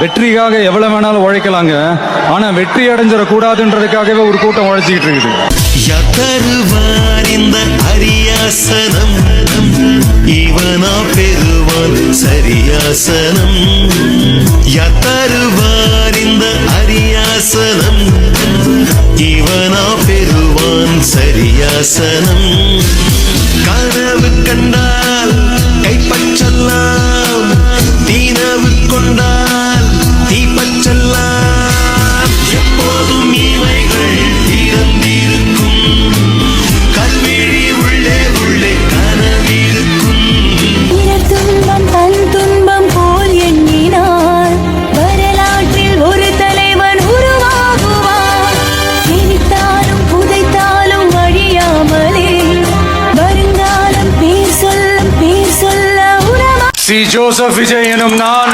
வெற்றிக்காக எவ்வளவு வேணாலும் உழைக்கலாங்க. ஆனா வெற்றி அடைஞ்சிட கூடாதுன்றதுக்காகவே ஒரு கூட்டம் உழைச்சிக்கிட்டு இருக்குது. இந்த அரியாசனம் இவனா பெறுவான் சரியாசனம். தருவார் இந்த அரியாசனம் இவனா பெறுவான் சரியாசனம். கனவு கண்டால் கைப்பற்றலாம், தீனவு கொண்டால் தீப்பற்றலாம். எப்போதும் இவைகள் திறந்திருக்கும், கல்விழி உள்ளே உள்ளே கனவிருக்கும். துன்பம் தன் துன்பம் போல் எண்ணினார் வரலாற்றில் ஒரு தலைவன் உருவாகுவார். நினைத்தாலும் புதைத்தாலும் அழியாமலே வருங்காலம் பேர் சொல்ல உறவா. சி ஜோசப் விஜய் எனும் நான்